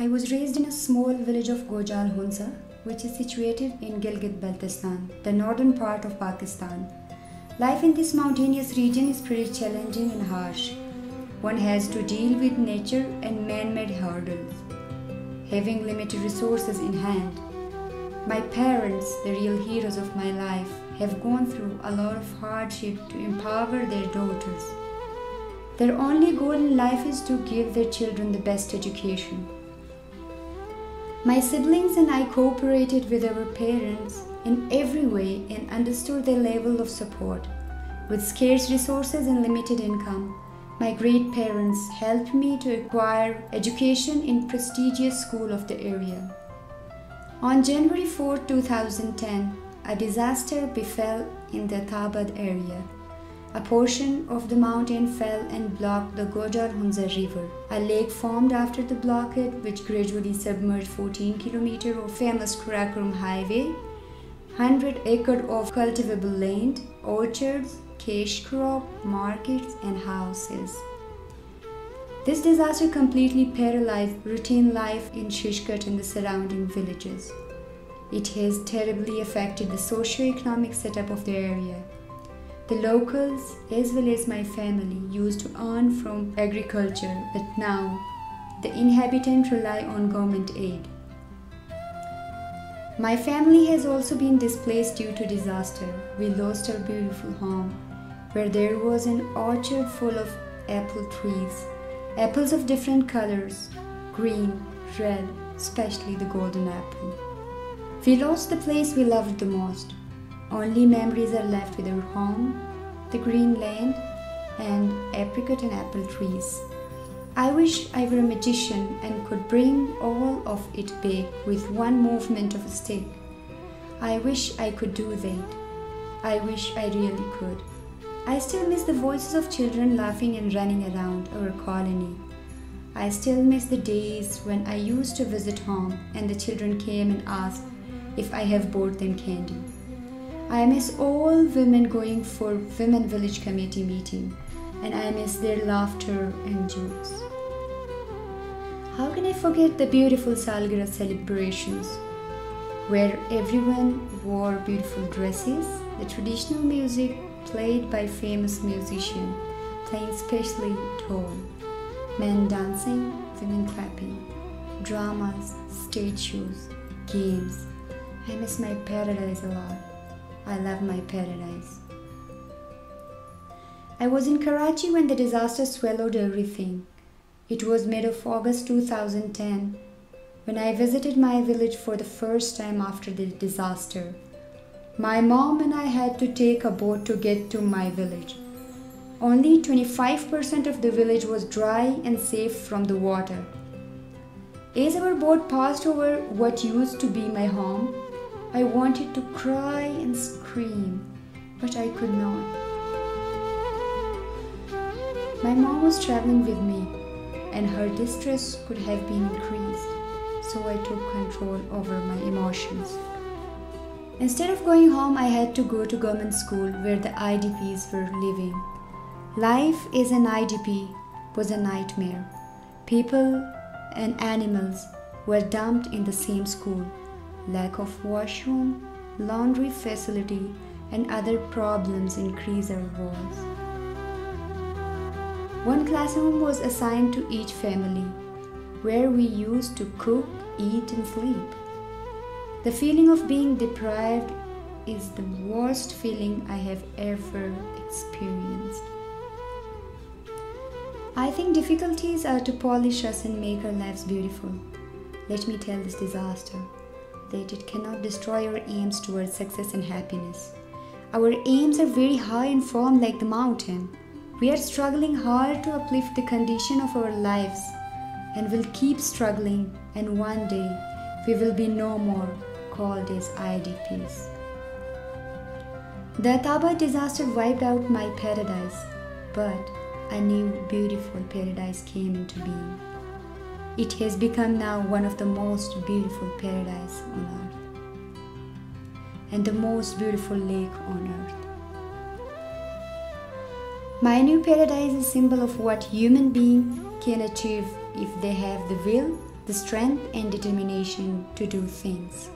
I was raised in a small village of Gojal Hunza, which is situated in Gilgit-Baltistan, the northern part of Pakistan. Life in this mountainous region is pretty challenging and harsh. One has to deal with nature and man-made hurdles, having limited resources in hand. My parents, the real heroes of my life, have gone through a lot of hardship to empower their daughters. Their only goal in life is to give their children the best education. My siblings and I cooperated with our parents in every way and understood their level of support. With scarce resources and limited income, my great parents helped me to acquire education in prestigious school of the area. On January 4, 2010, a disaster befell in the Attabad area. A portion of the mountain fell and blocked the Gojal Hunza River, a lake formed after the blockade which gradually submerged 14 km of famous Karakoram highway, 100 acres of cultivable land, orchards, cash crop, markets and houses. This disaster completely paralyzed routine life in Shishkat and the surrounding villages. It has terribly affected the socio-economic setup of the area. The locals, as well as my family, used to earn from agriculture, but now the inhabitants rely on government aid. My family has also been displaced due to disaster. We lost our beautiful home, where there was an orchard full of apple trees, apples of different colors, green, red, especially the golden apple. We lost the place we loved the most. Only memories are left with our home, the green land, and apricot and apple trees. I wish I were a magician and could bring all of it back with one movement of a stick. I wish I could do that. I wish I really could. I still miss the voices of children laughing and running around our colony. I still miss the days when I used to visit home and the children came and asked if I have bought them candy. I miss all women going for Women Village Committee meeting, and I miss their laughter and jokes. How can I forget the beautiful Salgira celebrations, where everyone wore beautiful dresses, the traditional music played by famous musicians, playing specially tall, men dancing, women clapping, dramas, stage shows, games. I miss my paradise a lot. I love my paradise. I was in Karachi when the disaster swallowed everything. It was mid of August 2010 when I visited my village for the first time after the disaster. My mom and I had to take a boat to get to my village. Only 25% of the village was dry and safe from the water. As our boat passed over what used to be my home, I wanted to cry and scream, but I could not. My mom was traveling with me, and her distress could have been increased, so I took control over my emotions. Instead of going home, I had to go to government school where the IDPs were living. Life as an IDP was a nightmare. People and animals were dumped in the same school. Lack of washroom, laundry facility, and other problems increase our woes. One classroom was assigned to each family, where we used to cook, eat, and sleep. The feeling of being deprived is the worst feeling I have ever experienced. I think difficulties are to polish us and make our lives beautiful. Let me tell this disaster that it cannot destroy our aims towards success and happiness. Our aims are very high and firm like the mountain. We are struggling hard to uplift the condition of our lives and will keep struggling, and one day we will be no more called as IDPs. The Attabad disaster wiped out my paradise, but a new beautiful paradise came into being. It has become now one of the most beautiful paradises on earth and the most beautiful lake on earth. My new paradise is a symbol of what human beings can achieve if they have the will, the strength and determination to do things.